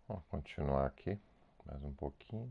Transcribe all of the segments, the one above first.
Vamos continuar aqui mais um pouquinho.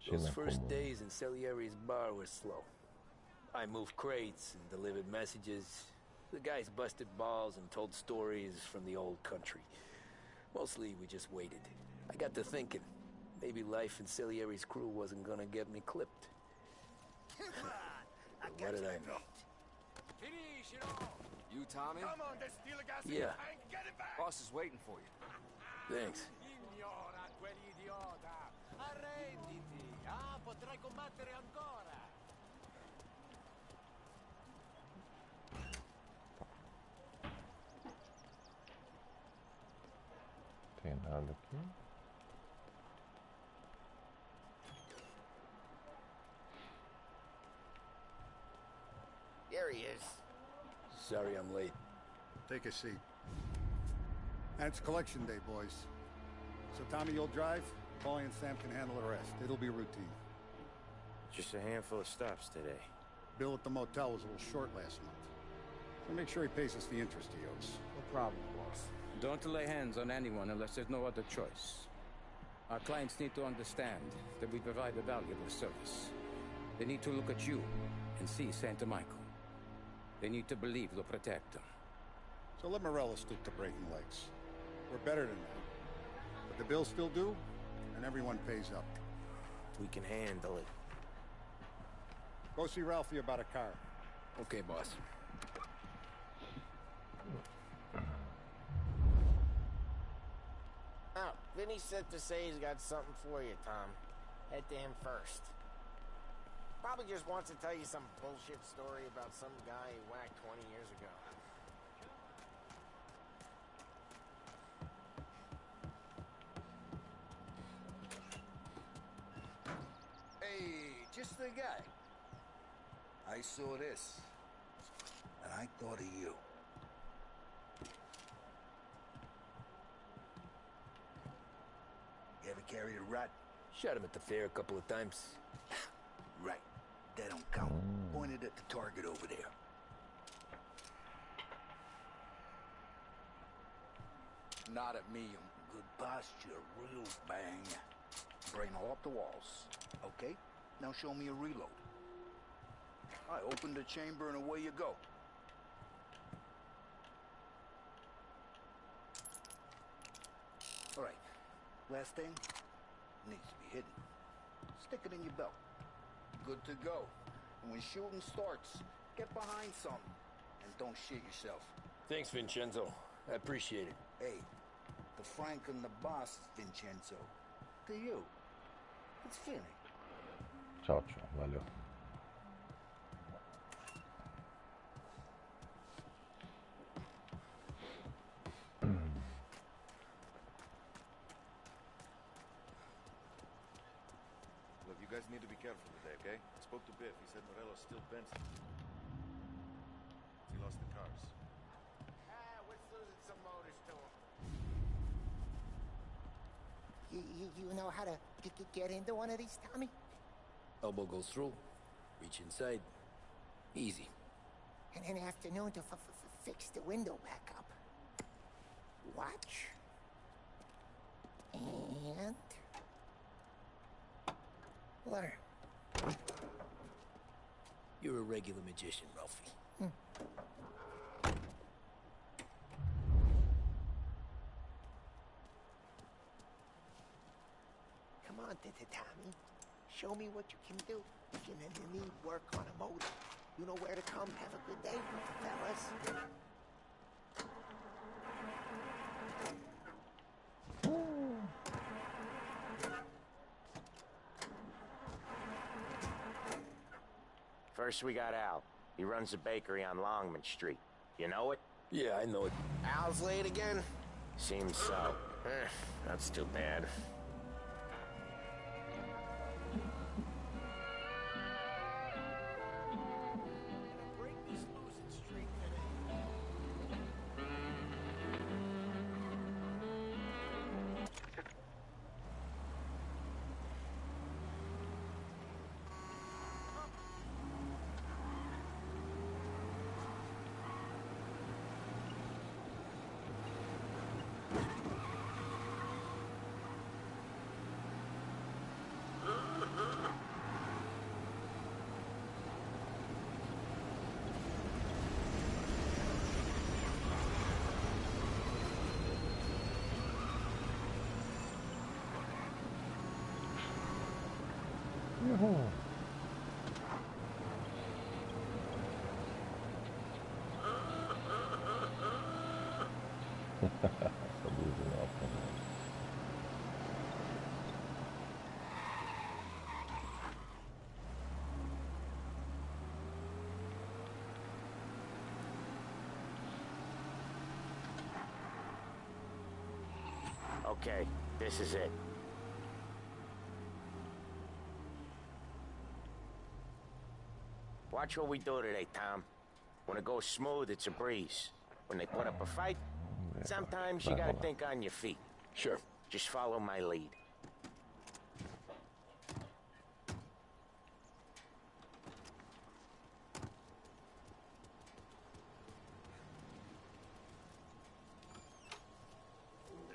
Those Rotina first comum. days in Salieri's bar were slow. I moved crates and delivered messages. The guys busted balls and told stories from the old country. Mostly we just waited. I got to thinking, maybe life in Salieri's crew wasn't gonna get me clipped. But what did I know? You, Tommy? Come on, there's steel gas in Yeah. the tank. Get it back! Boss is waiting for you. Thanks. Ignora quell'idiota. Arrenditi. Ah, potrai combattere ancora. Tem nada aqui. There he is. Sorry I'm late. Take a seat. And it's collection day, boys. So Tommy, you'll drive. Paulie and Sam can handle the rest. It'll be routine. Just a handful of stops today. Bill at the motel was a little short last month. So make sure he pays us the interest he owes. No problem, boss. Don't lay hands on anyone unless there's no other choice. Our clients need to understand that we provide a valuable service. They need to look at you and see Santa Michael. They need to believe you'll protect them. So let Morella stoop to breaking legs. We're better than that. But the bill's still due, and everyone pays up. We can handle it. Go see Ralphie about a car. Okay, boss. Oh, Vinny sent to say he's got something for you, Tom. Head to him first. Probably just wants to tell you some bullshit story about some guy he whacked 20 years ago. Hey, just the guy. I saw this, and I thought of you. You ever carried a rat? Shot him at the fair a couple of times. Right. That don't count. Pointed at the target over there. Not at me. Good posture, real bang. Brain off the walls. Okay? Now show me a reload. I open the chamber and away you go. All right. Last thing needs to be hidden. Stick it in your belt. Good to go. And when shooting starts, get behind something. And don't shit yourself. Thanks, Vincenzo. I appreciate it. Hey, the Frank and the boss, Vincenzo. To you. It's Vinny. Tchau, tchau. Valeu. Look, you guys need to be careful today, okay? I spoke to Biff. He said Morello's still bent. He lost the cars. We're losing some motors to him. You know how to get into one of these, Tommy? Elbow goes through. Reach inside. Easy. And then afternoon to fix the window back up. Watch. And... learn. You're a regular magician, Ralphie. Come on, Tommy. Show me what you can do. If you need work on a motor, you know where to come. Have a good day, fellas. First we got Al. He runs a bakery on Longman Street. You know it? Yeah, I know it. Al's late again? Seems so. That's too bad. Yoo-hoo. Essa luz é alta, né? Okay, this is it. Watch what we do today, Tom. When it goes smooth, it's a breeze. When they put up a fight, sometimes you gotta think on your feet. Sure. Just follow my lead.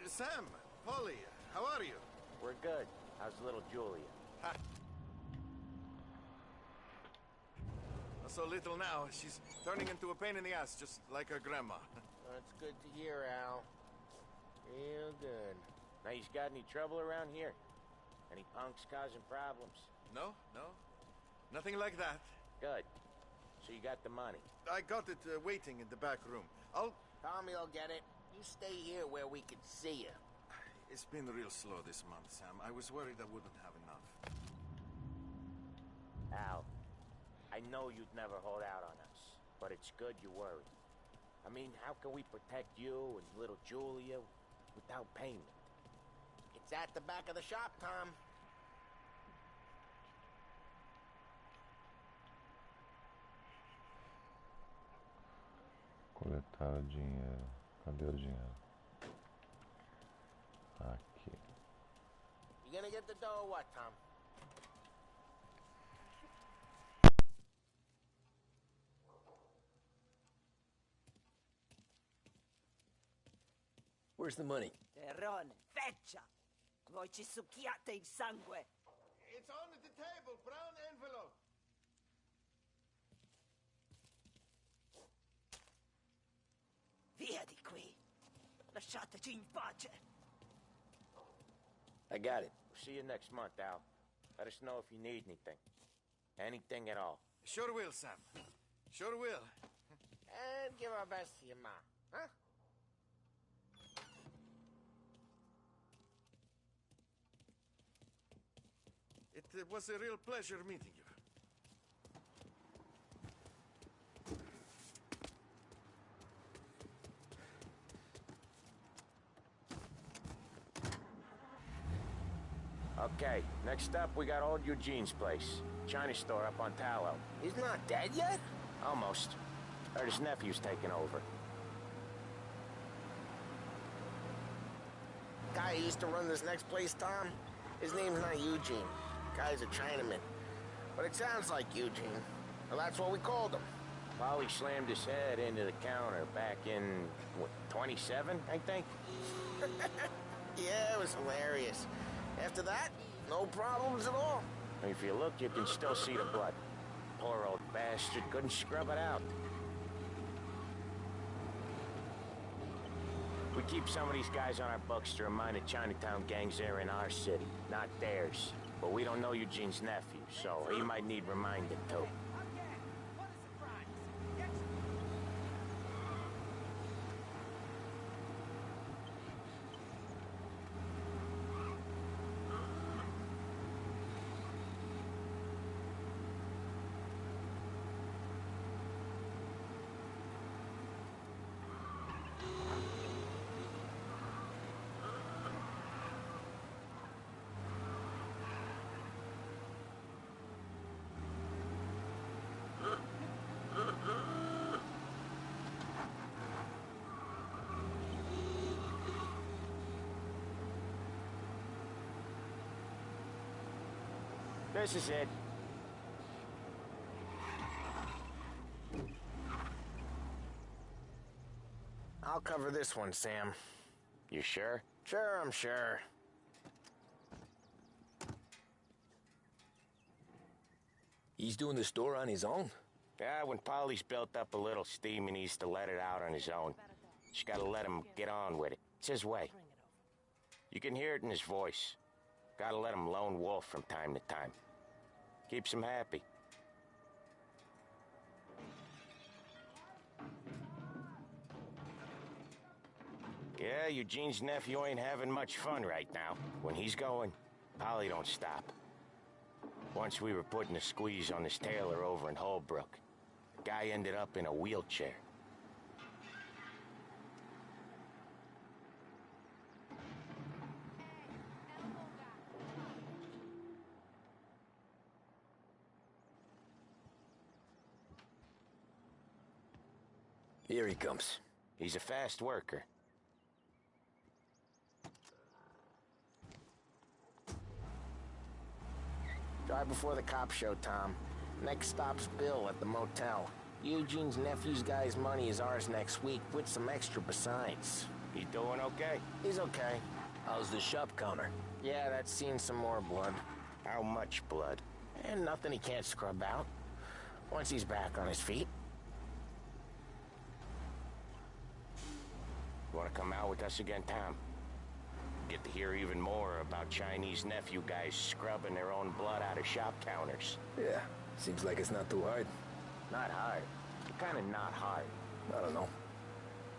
Sam, Polly, how are you? We're good. How's little Julia? So little now, she's turning into a pain in the ass, just like her grandma. That's good to hear, Al. Real good. Now, you got any trouble around here? Any punks causing problems? No, nothing like that. Good. So you got the money? I got it waiting in the back room. Tommy will get it. You stay here where we can see you. It's been real slow this month, Sam. I was worried I wouldn't have enough. Al, I know you'd never hold out on us, but it's good you worry. I mean, how can we protect you and little Julia without payment? It's at the back of the shop, Tom. Coletar o dinheiro. Cadê o dinheiro? Aqui. You gonna get the dough or what, Tom? Where's the money? Terrone, feccia! Voi ci succhiate il sangue! It's on the table, brown envelope. Via di qui! Lasciateci in pace! I got it. See you next month, Al. Let us know if you need anything. Anything at all. Sure will, Sam. Sure will. And give our best to your ma, huh? It was a real pleasure meeting you. Okay, next up we got old Eugene's place. China store up on Tallow. He's not dead yet? Almost. Heard his nephew's taking over. Guy who used to run this next place, Tom? His name's not Eugene. Guy's a Chinaman. But it sounds like Eugene. Well, that's what we called him. Polly slammed his head into the counter back in, what, 27, I think? Yeah, it was hilarious. After that, no problems at all. If you look, you can still see the blood. Poor old bastard couldn't scrub it out. We keep some of these guys on our books to remind the Chinatown gangs they're in our city, not theirs. But we don't know Eugene's nephew, so he might need reminding too. This is it. I'll cover this one, Sam. You sure? Sure, I'm sure. He's doing the store on his own? Yeah, when Polly's built up a little steam, he needs to let it out on his own. Just gotta let him get on with it. It's his way. You can hear it in his voice. Gotta let him lone wolf from time to time. Keeps him happy. Yeah, Eugene's nephew ain't having much fun right now. When he's going, Polly don't stop. Once we were putting a squeeze on this tailor over in Holbrook. The guy ended up in a wheelchair. Here he comes. He's a fast worker. Drive before the cop show, Tom. Next stop's Bill at the motel. Eugene's nephew's guy's money is ours next week, with some extra besides. He doing okay? He's okay. How's the shop counter? Yeah, that's seen some more blood. How much blood? And nothing he can't scrub out. Once he's back on his feet. You want to come out with us again, Tom? Get to hear even more about Chinese nephew guys scrubbing their own blood out of shop counters. Yeah, seems like it's not too hard. Not hard. Kind of not hard. I don't know.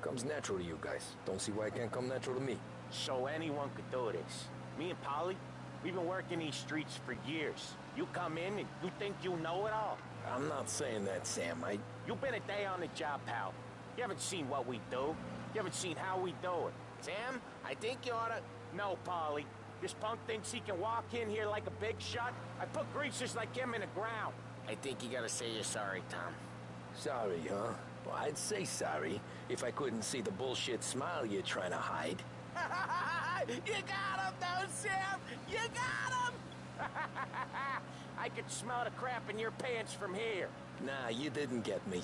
Comes natural to you guys. Don't see why it can't come natural to me. So anyone could do this. Me and Polly, we've been working these streets for years. You come in and you think you know it all. I'm not saying that, Sam. You've been a day on the job, pal. You haven't seen what we do. You haven't seen how we do it. Sam, I think you oughta... No, Polly. This punk thinks he can walk in here like a big shot. I put greasers like him in the ground. I think you gotta say you're sorry, Tom. Sorry, huh? Well, I'd say sorry if I couldn't see the bullshit smile you're trying to hide. You got him, though, Sam! You got him! I could smell the crap in your pants from here. Nah, you didn't get me.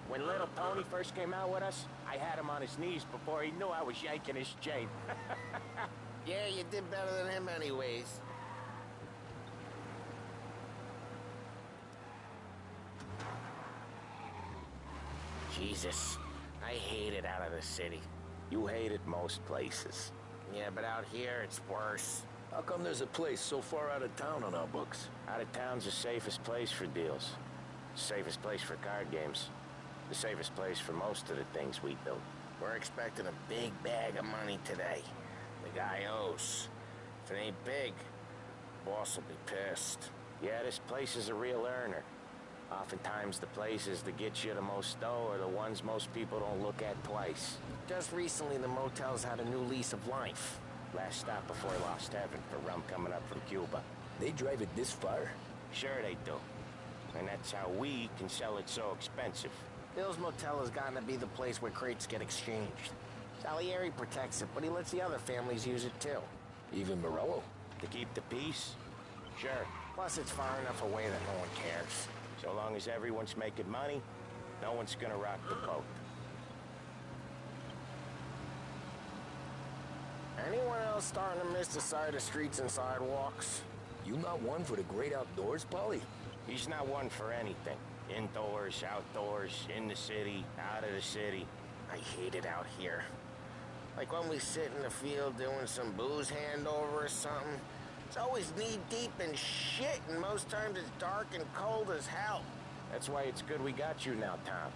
When little Tony first came out with us, I had him on his knees before he knew I was yanking his chain. Yeah, you did better than him anyways. Jesus, I hate it out of the city. You hate it most places. Yeah, but out here, it's worse. How come there's a place so far out of town on our books? Out of town's the safest place for deals. Safest place for card games. The safest place for most of the things we do. We're expecting a big bag of money today. The guy owes. If it ain't big, boss will be pissed. Yeah, this place is a real earner. Oftentimes the places that get you the most dough are the ones most people don't look at twice. Just recently the motel's had a new lease of life. Last stop before Lost Heaven for rum coming up from Cuba. They drive it this far? Sure they do. And that's how we can sell it so expensive. Bill's Motel has gotten to be the place where crates get exchanged. Salieri protects it, but he lets the other families use it too. Even Morello? To keep the peace? Sure. Plus it's far enough away that no one cares. So long as everyone's making money, no one's gonna rock the boat. Anyone else starting to miss the side of streets and sidewalks? You not one for the great outdoors, Polly? He's not one for anything. Indoors, outdoors, in the city, out of the city. I hate it out here. Like when we sit in the field doing some booze handover or something. It's always knee-deep in shit, and most times it's dark and cold as hell. That's why it's good we got you now, Tom.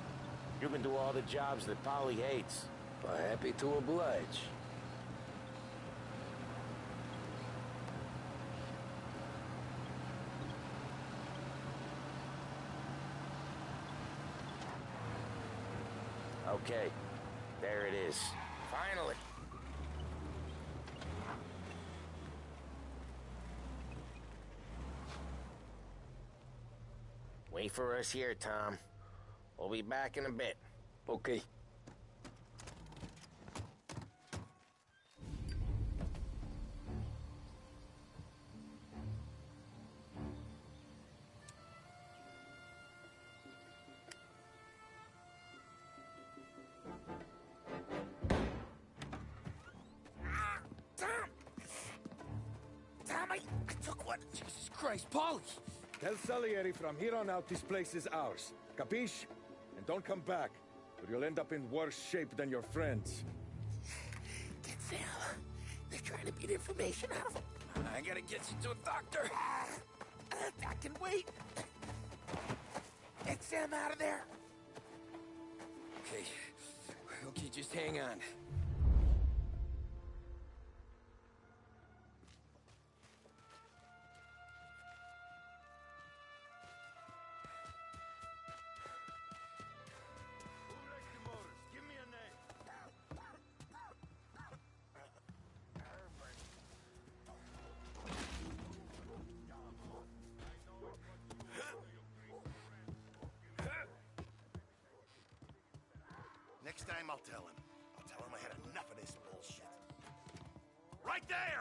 You can do all the jobs that Polly hates. Well, happy to oblige. Okay, there it is. Finally. Wait for us here, Tom. We'll be back in a bit. Okay. Took what? Jesus Christ, Paulie! Tell Salieri from here on out this place is ours. Capiche? And don't come back, or you'll end up in worse shape than your friends. Get Sam. They're trying to beat information out of him. I gotta get you to a doctor. I can wait. Get Sam out of there. Okay. Okay, just hang on. Next time I'll tell him. I'll tell him I had enough of this bullshit. Right there!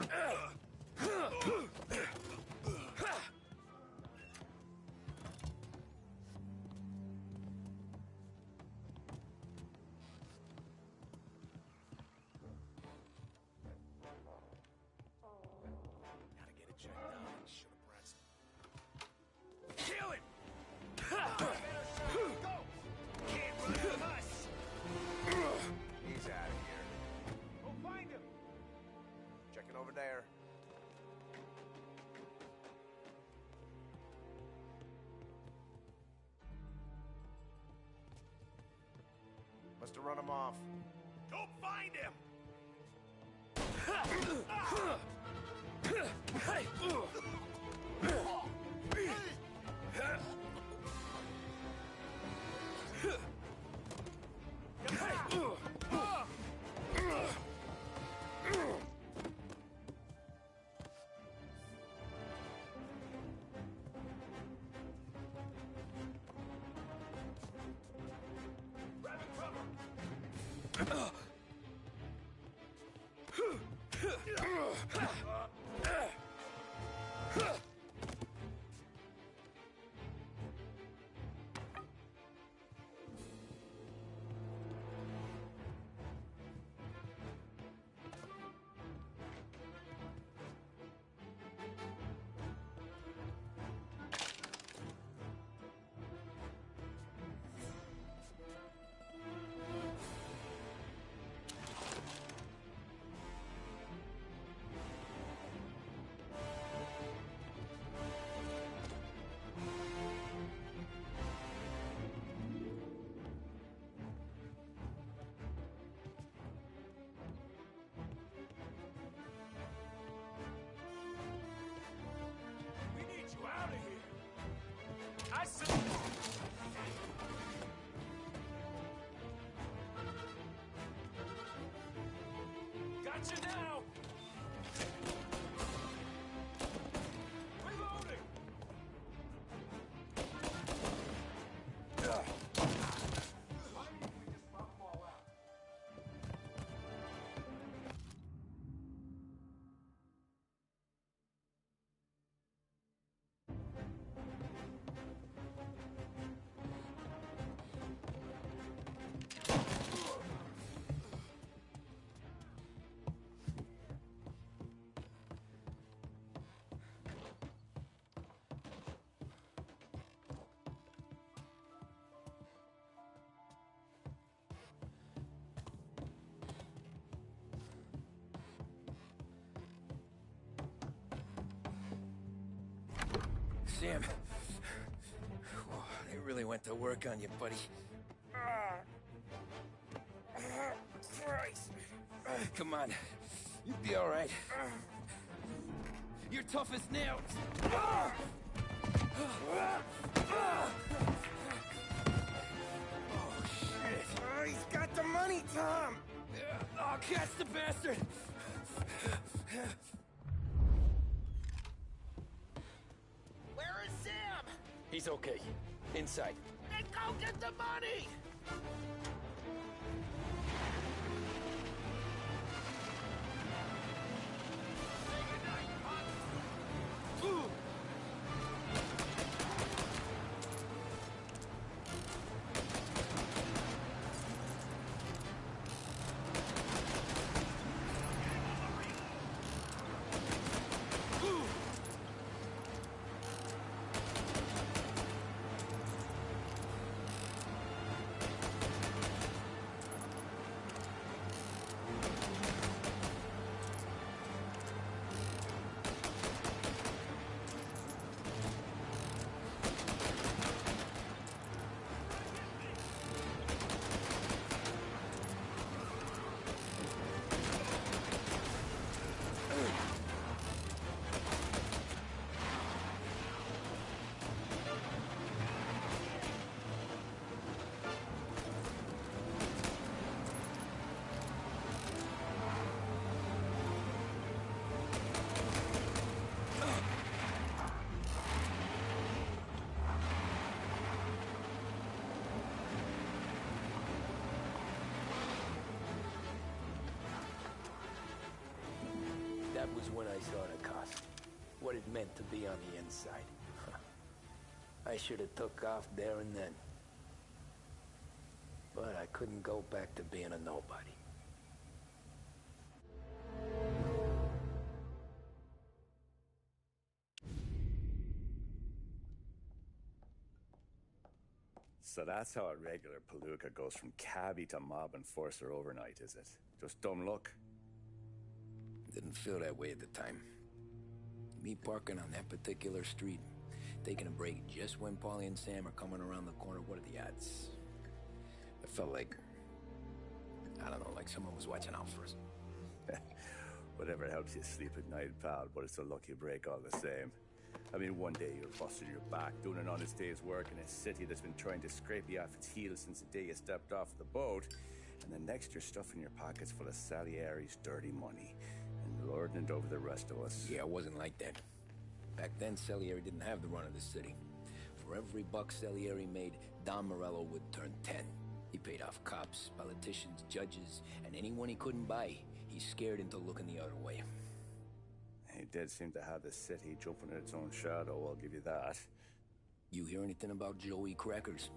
Gotta get it checked out. Should have brought some... Kill him! Go! Can't run from us! He's out of here. Go find him! Checking over there. Must have run him off. Go find him! We need you out of here! I said... Gotcha now! Reloading! Sam. Whoa, they really went to work on you, buddy. Christ. Come on. You'll be all right. You're tough as nails. Oh, shit. Oh, he's got the money, Tom! Oh, catch the bastard! Where is Sam? He's okay. Inside. Then go get the money! was when I saw the cost. What it meant to be on the inside. I should have took off there and then. But I couldn't go back to being a nobody. So that's how a regular palooka goes from cabbie to mob enforcer overnight, is it? Just dumb luck? Didn't feel that way at the time. Me parking on that particular street, taking a break just when Paulie and Sam are coming around the corner, what are the odds? I felt like, I don't know, like someone was watching out for us. Whatever helps you sleep at night, pal, but it's a lucky break all the same. I mean, one day you're busting your back, doing an honest day's work in a city that's been trying to scrape you off its heels since the day you stepped off the boat, and the next you're stuffing your pockets full of Salieri's dirty money and lording it over the rest of us. Yeah, it wasn't like that. Back then, Salieri didn't have the run of the city. For every buck Salieri made, Don Morello would turn 10. He paid off cops, politicians, judges, and anyone he couldn't buy, he scared into looking the other way. He did seem to have the city jumping at its own shadow, I'll give you that. You hear anything about Joey Crackers?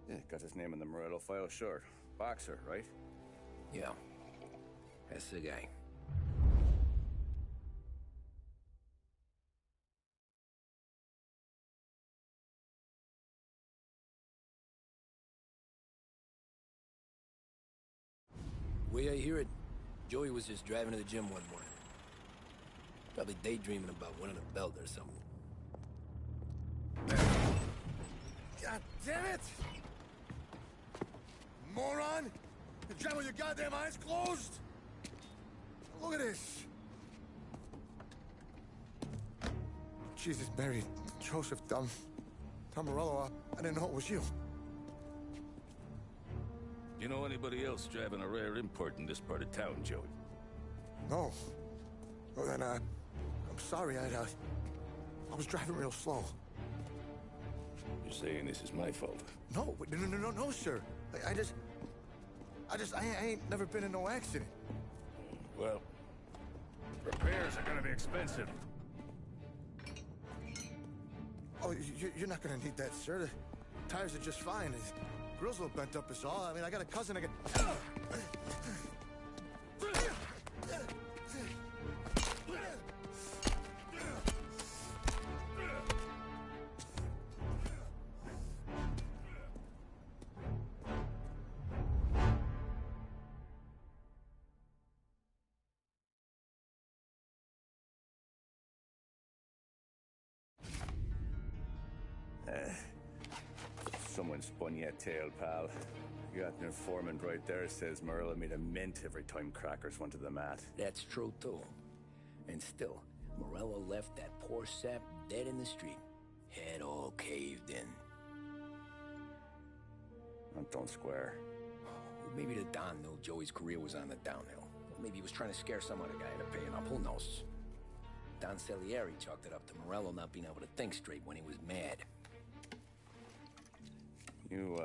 Yeah, got his name in the Morello file, sure. Boxer, right? Yeah, that's the guy. The way I hear it, Joey was just driving to the gym one morning. Probably daydreaming about winning a belt or something. God damn it! Moron! You're driving with your goddamn eyes closed? Look at this. Jesus, Mary, Joseph, Tom Morello, I didn't know it was you. You know anybody else driving a rare import in this part of town, Joey? No. Well, then, I'm sorry, I was driving real slow. You're saying this is my fault? No, no, sir. I ain't never been in no accident. Well, repairs are gonna be expensive. Oh, you're not gonna need that, sir. The tires are just fine. The grill's a little bent up is all. I mean, I got a cousin I can... Someone spun you a tale, pal. You got an informant right there says Morello made a mint every time Crackers went to the mat. That's true, too. And still, Morello left that poor sap dead in the street. Head all caved in. Don't square. Maybe the Don knew Joey's career was on the downhill. Maybe he was trying to scare some other guy into paying up. Who knows? Don Salieri chalked it up to Morello not being able to think straight when he was mad. You,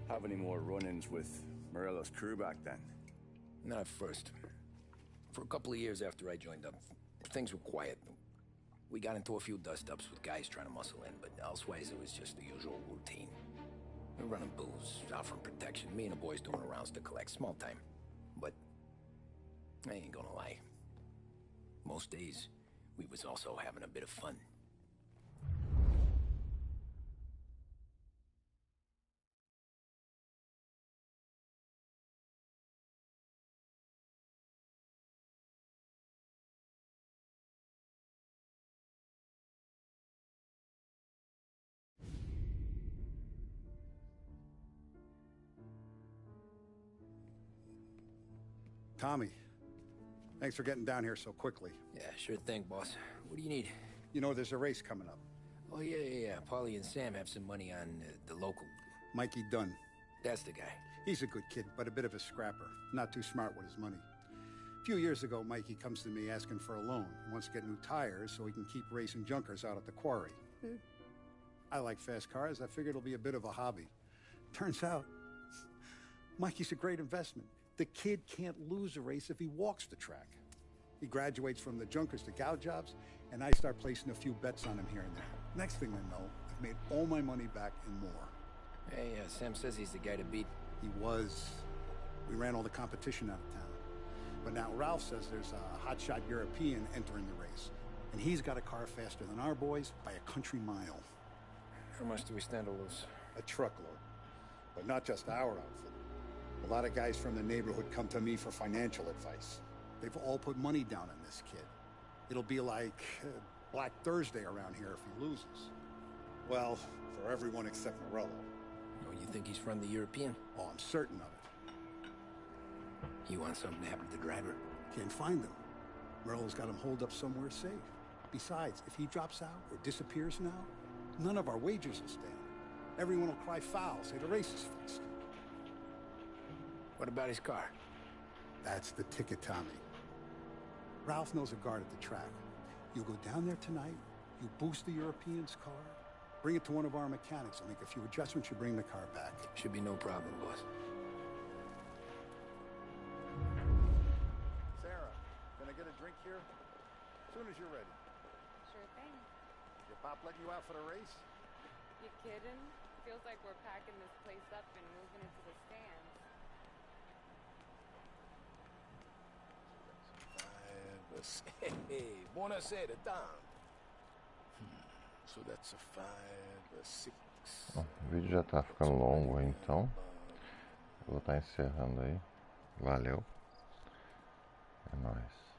have any more run-ins with Morello's crew back then? Not at first. For a couple of years after I joined up, things were quiet. We got into a few dust-ups with guys trying to muscle in, but elsewise it was just the usual routine. We're running booze, offering protection, me and the boys doing rounds to collect, small time. But I ain't gonna lie. Most days, we was also having a bit of fun. Tommy, thanks for getting down here so quickly. Yeah, sure thing, boss. What do you need? You know, there's a race coming up. Oh, yeah. Paulie and Sam have some money on the local. Mikey Dunn. That's the guy. He's a good kid, but a bit of a scrapper. Not too smart with his money. A few years ago, Mikey comes to me asking for a loan. He wants to get new tires so he can keep racing junkers out at the quarry. I like fast cars. I figured it'll be a bit of a hobby. Turns out, Mikey's a great investment. The kid can't lose a race if he walks the track. He graduates from the junkers to gout jobs, and I start placing a few bets on him here and there. Next thing I know, I've made all my money back and more. Hey, Sam says he's the guy to beat. He was. We ran all the competition out of town. But now Ralph says there's a hotshot European entering the race. And he's got a car faster than our boys by a country mile. How much do we stand to lose? A truckload. But not just our outfit. A lot of guys from the neighborhood come to me for financial advice. They've all put money down on this kid. It'll be like Black Thursday around here if he loses. Well, for everyone except Morello. Oh, you think he's from the European? Oh, I'm certain of it. You want something to happen to the driver? Can't find him. Morello's got him holed up somewhere safe. Besides, if he drops out or disappears now, none of our wagers will stand. Everyone will cry foul, say the race is fixed. What about his car? That's the ticket, Tommy. Ralph knows a guard at the track. You go down there tonight, you boost the European's car, bring it to one of our mechanics, and make a few adjustments, you bring the car back. Should be no problem, boss. Sarah, can I get a drink here? As soon as you're ready. Sure thing. Your pop let you out for the race? You kidding? Feels like we're packing this place up and moving it to the stands. Hey, buonasera, Tom. So that's a 5, a 6. Bom, o vídeo já tá ficando longo, então eu vou estar encerrando aí. Valeu. É nóis.